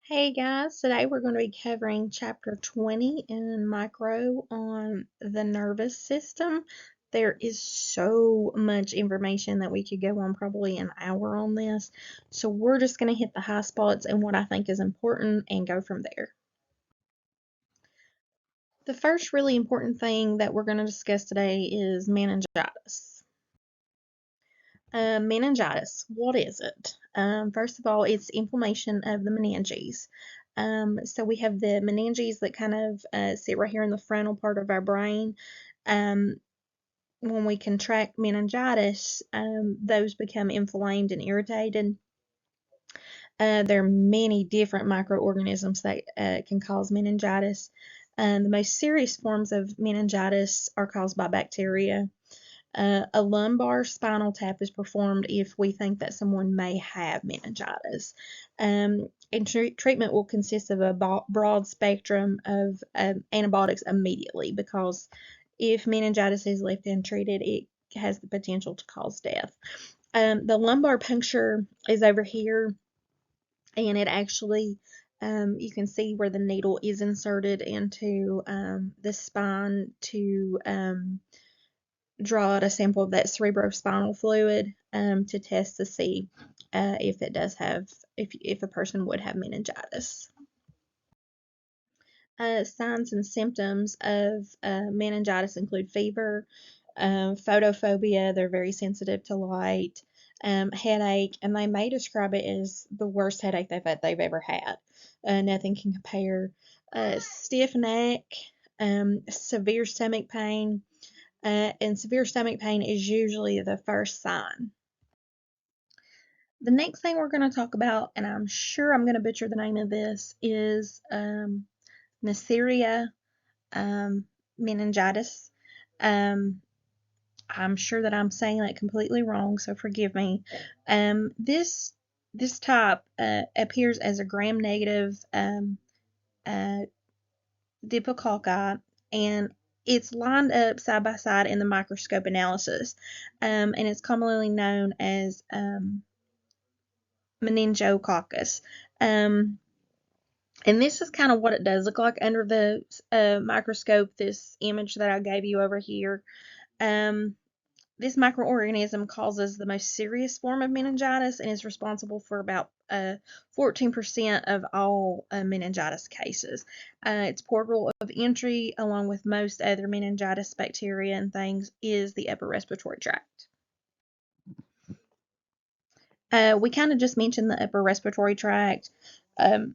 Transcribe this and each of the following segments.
Hey guys, today we're going to be covering chapter 20 in micro on the nervous system. There is so much information that we could go on probably an hour on this. So we're just going to hit the high spots and what I think is important and go from there. The first really important thing that we're going to discuss today is meningitis. Meningitis, what is it? First of all, it's inflammation of the meninges. So we have the meninges that kind of sit right here in the frontal part of our brain. Um, when we contract meningitis, those become inflamed and irritated. There are many different microorganisms that can cause meningitis. The most serious forms of meningitis are caused by bacteria. A lumbar spinal tap is performed if we think that someone may have meningitis. And treatment will consist of a broad spectrum of antibiotics immediately because if meningitis is left untreated, it has the potential to cause death. The lumbar puncture is over here, and it actually you can see where the needle is inserted into the spine to draw out a sample of that cerebrospinal fluid to test to see if it does have, if a person would have meningitis. Signs and symptoms of meningitis include fever, photophobia, they're very sensitive to light, headache, and they may describe it as the worst headache they've ever had. Nothing can compare. Stiff neck, severe stomach pain, and severe stomach pain is usually the first sign. The next thing we're going to talk about, and I'm sure I'm going to butcher the name of this, is Neisseria meningitis. Um, I'm sure that I'm saying that completely wrong, so forgive me. This type appears as a gram-negative uh, diplococcus, and it's lined up side by side in the microscope analysis, and it's commonly known as meningococcus. Um, and this is kind of what it does look like under the microscope, this image that I gave you over here. Um, this microorganism causes the most serious form of meningitis and is responsible for about 14% of all meningitis cases. Its portal of entry, along with most other meningitis bacteria and things, is the upper respiratory tract. We kind of just mentioned the upper respiratory tract. Um,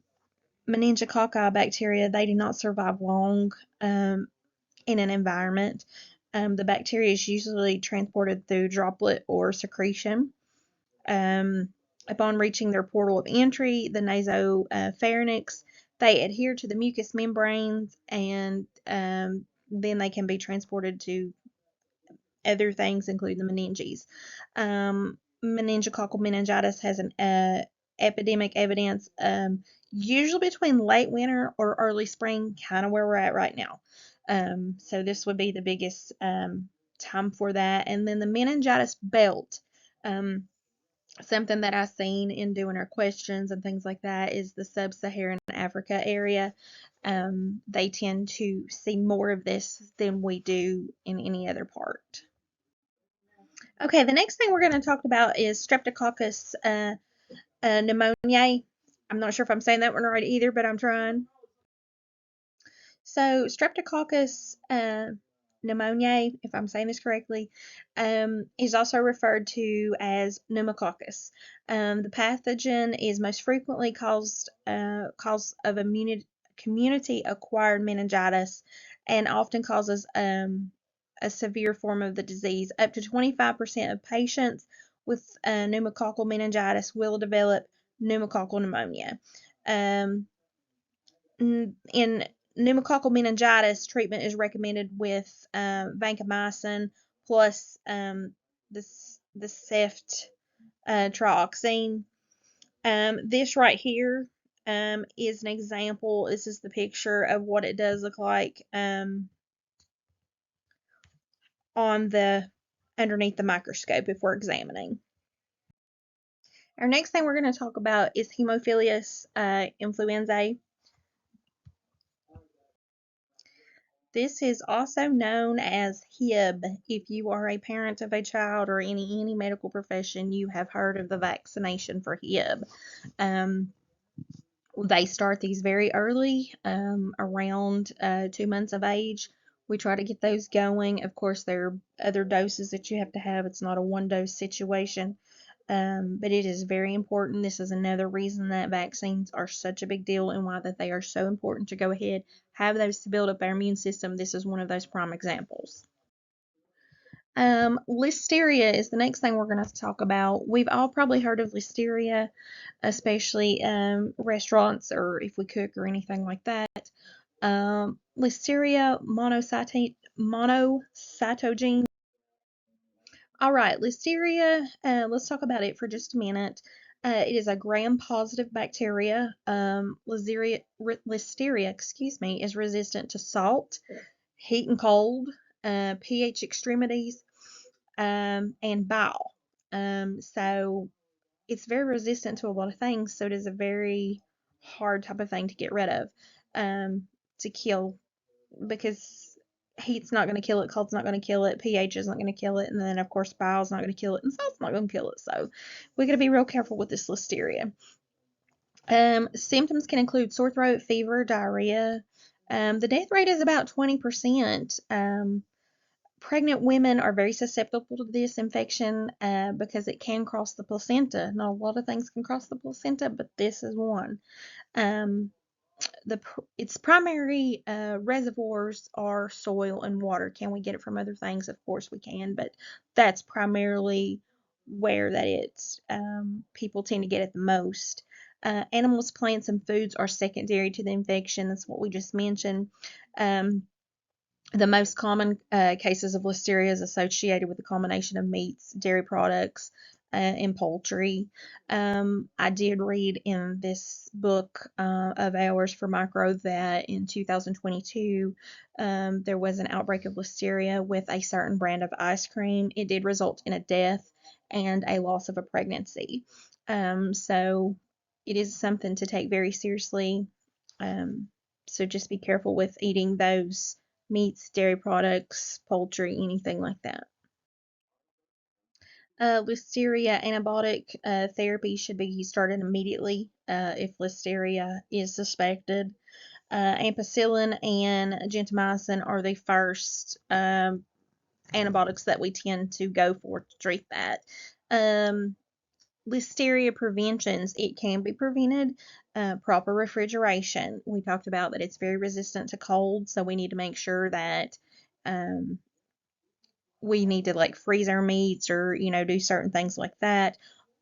Meningococci bacteria, they do not survive long in an environment. The bacteria is usually transported through droplet or secretion. Um, Upon reaching their portal of entry, the nasopharynx, they adhere to the mucous membranes, and then they can be transported to other things, including the meninges. Meningococcal meningitis has an epidemic evidence, usually between late winter or early spring, kind of where we're at right now. So this would be the biggest time for that. And then the meningitis belt. Something that I've seen in doing our questions and things like that is the sub-Saharan Africa area. They tend to see more of this than we do in any other part. Okay, the next thing we're going to talk about is Streptococcus pneumoniae. I'm not sure if I'm saying that one right either, but I'm trying. So Streptococcus pneumoniae, if I'm saying this correctly, is also referred to as pneumococcus. The pathogen is most frequently cause of community-acquired meningitis and often causes a severe form of the disease. Up to 25% of patients with pneumococcal meningitis will develop pneumococcal pneumonia. In pneumococcal meningitis, treatment is recommended with vancomycin plus the ceftriaxone. This right here is an example. This is the picture of what it does look like on the underneath the microscope if we're examining. Our next thing we're going to talk about is Haemophilus influenzae. This is also known as Hib. If you are a parent of a child or any medical profession, you have heard of the vaccination for Hib. They start these very early, around 2 months of age. We try to get those going. Of course, there are other doses that you have to have. It's not a one dose situation. But it is very important. This is another reason that vaccines are such a big deal and why that they are so important to go ahead, have those to build up our immune system. This is one of those prime examples. Listeria is the next thing we're going to talk about. We've all probably heard of listeria, especially restaurants or if we cook or anything like that. Listeria monocytogenes. All right, Listeria, let's talk about it for just a minute. It is a gram-positive bacteria. Listeria, excuse me, is resistant to salt, heat and cold, pH extremities, and bile. So it's very resistant to a lot of things, so it is a very hard type of thing to get rid of, to kill, because heat's not going to kill it, cold's not going to kill it, pH is not going to kill it, and then of course bile's not going to kill it, and salt's not going to kill it. So we got to be real careful with this listeria. Symptoms can include sore throat, fever, diarrhea. The death rate is about 20%. Pregnant women are very susceptible to this infection because it can cross the placenta. Not a lot of things can cross the placenta, but this is one. Um, its primary reservoirs are soil and water. Can we get it from other things? Of course we can, but that's primarily where that it's people tend to get it the most. Animals, plants, and foods are secondary to the infection. That's what we just mentioned. The most common cases of listeria is associated with the combination of meats, dairy products, and poultry. I did read in this book of ours for micro that in 2022 there was an outbreak of listeria with a certain brand of ice cream. It did result in a death and a loss of a pregnancy. So it is something to take very seriously. So just be careful with eating those meats, dairy products, poultry, anything like that. Listeria antibiotic therapy should be started immediately if listeria is suspected. Ampicillin and gentamicin are the first antibiotics that we tend to go for to treat that. Listeria preventions, it can be prevented. Proper refrigeration. We talked about that it's very resistant to cold, so we need to make sure that we need to like freeze our meats or do certain things like that.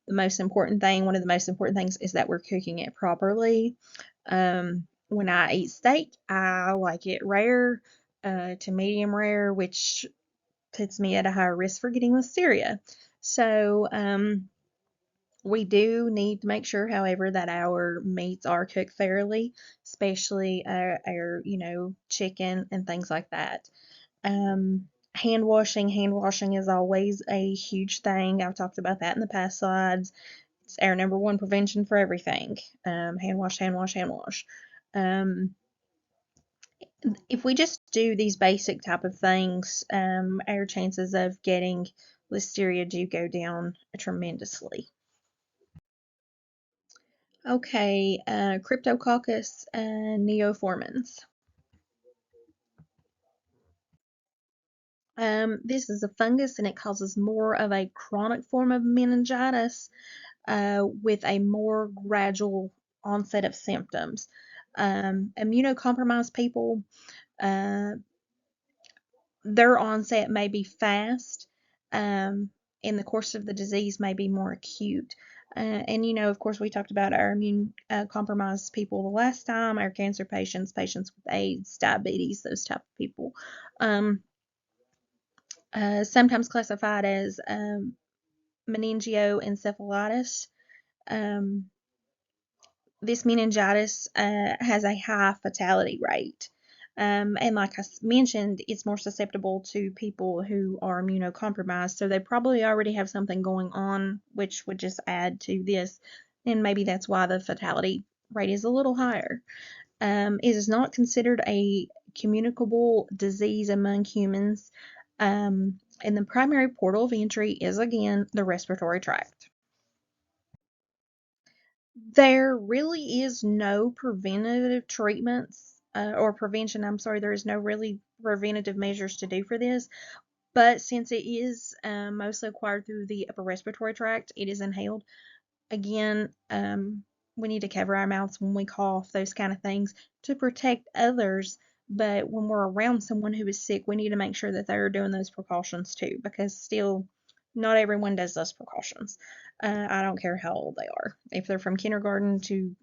One of the most important things is that we're cooking it properly. When I eat steak, I like it rare to medium rare, which puts me at a higher risk for getting listeria. So we do need to make sure, however, that our meats are cooked thoroughly, especially our chicken and things like that. Hand washing. Hand washing is always a huge thing. I've talked about that in the past slides. It's our number one prevention for everything. Hand wash, hand wash, hand wash. If we just do these basic type of things, our chances of getting listeria do go down tremendously. Okay, Cryptococcus neoformans. This is a fungus and it causes more of a chronic form of meningitis with a more gradual onset of symptoms. Immunocompromised people, their onset may be fast, and the course of the disease may be more acute. And of course, we talked about our immune compromised people the last time, our cancer patients, patients with AIDS, diabetes, those type of people. Sometimes classified as meningoencephalitis. This meningitis has a high fatality rate. And like I mentioned, it's more susceptible to people who are immunocompromised, so they probably already have something going on, which would just add to this, and maybe that's why the fatality rate is a little higher. It is not considered a communicable disease among humans, and the primary portal of entry is again the respiratory tract. There really is no preventative treatments or prevention. I'm sorry, there is no really preventative measures to do for this. But since it is mostly acquired through the upper respiratory tract, it is inhaled. Again, we need to cover our mouths when we cough, those kind of things to protect others. But when we're around someone who is sick, we need to make sure that they're doing those precautions too, because still, not everyone does those precautions. I don't care how old they are. If they're from kindergarten to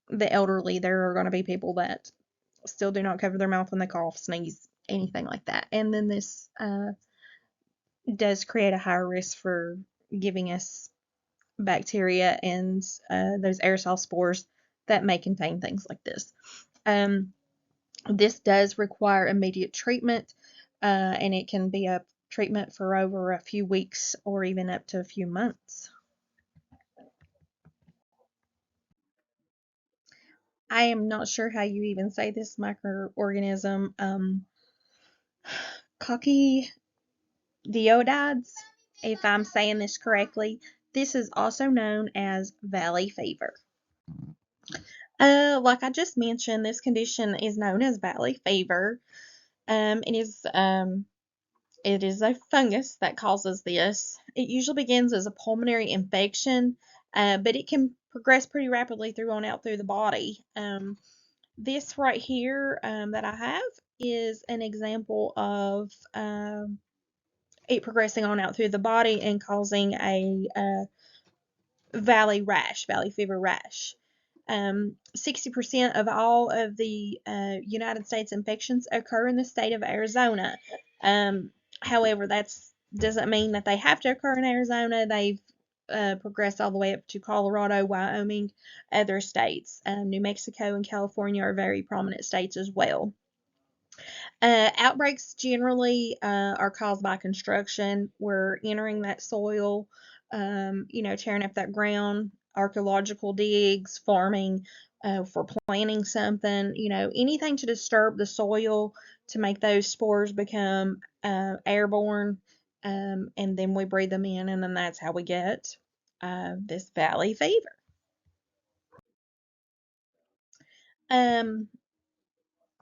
the elderly, there are going to be people that still do not cover their mouth when they cough, sneeze, anything like that. And then this does create a higher risk for giving us bacteria and those aerosol spores that may contain things like this. This does require immediate treatment, and it can be a treatment for over a few weeks or even up to a few months. I am not sure how you even say this microorganism. Coccidioides, if I'm saying this correctly. This is also known as valley fever. Like I just mentioned, this condition is known as valley fever. Um, it is um, it is a fungus that causes this. It usually begins as a pulmonary infection, but it can progress pretty rapidly through the body. This right here that I have is an example of it progressing on out through the body and causing a valley fever rash. 60% of all of the United States infections occur in the state of Arizona. Um, However, that doesn't mean that they have to occur in Arizona. They've progressed all the way up to Colorado, Wyoming, other states. New Mexico and California are very prominent states as well. Outbreaks generally are caused by construction. We're entering that soil, tearing up that ground, archaeological digs, farming, for planting something, anything to disturb the soil to make those spores become airborne, and then we breathe them in, and then that's how we get this valley fever. Um,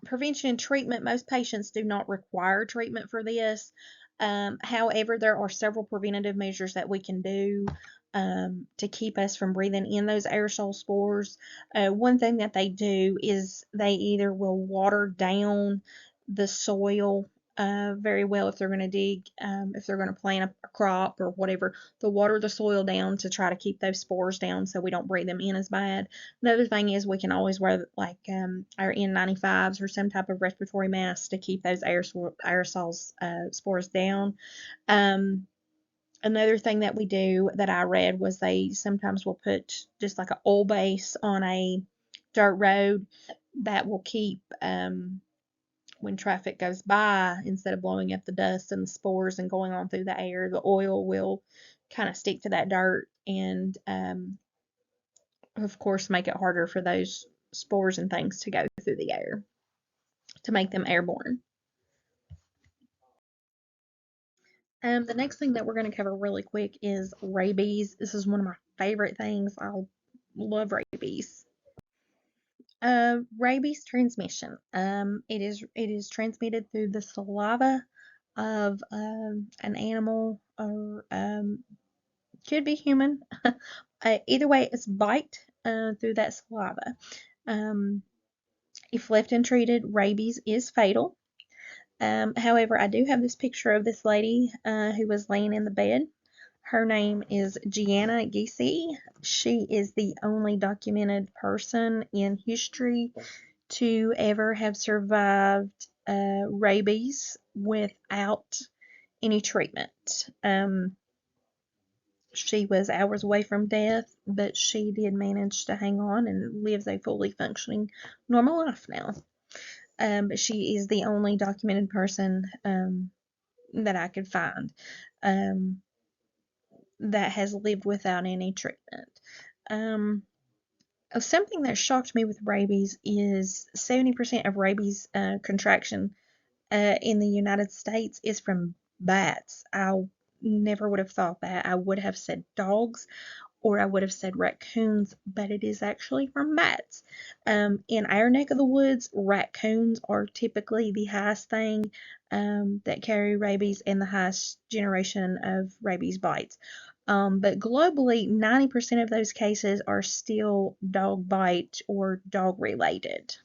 Prevention and treatment, most patients do not require treatment for this. However, there are several preventative measures that we can do to keep us from breathing in those aerosol spores. One thing that they do is they either will water down the soil very well if they're going to dig, if they're going to plant a crop or whatever, they'll water the soil down to try to keep those spores down so we don't breathe them in as bad. Another thing is we can always wear like our N95s or some type of respiratory mask to keep those aerosols spores down. Um, Another thing that we do that I read was they sometimes will put just like an oil base on a dirt road that will keep when traffic goes by, instead of blowing up the dust and the spores and going on through the air, the oil will kind of stick to that dirt and of course make it harder for those spores and things to go through the air to make them airborne. The next thing that we're going to cover really quick is rabies. This is one of my favorite things. I love rabies. Rabies transmission. It is transmitted through the saliva of an animal, or could be human. Either way, it's bite through that saliva. Um, if left untreated, rabies is fatal. However, I do have this picture of this lady who was laying in the bed. Her name is Gianna Gisi. She is the only documented person in history to ever have survived rabies without any treatment. She was hours away from death, but she did manage to hang on and lives a fully functioning normal life now. She is the only documented person that I could find um, that has lived without any treatment. Something that shocked me with rabies is 70% of rabies contraction in the United States is from bats. I never would have thought that. I would have said dogs or I would have said raccoons, but it is actually from bats. In our neck of the woods, raccoons are typically the highest thing that carry rabies and the highest generation of rabies bites. But globally, 90% of those cases are still dog bite or dog related.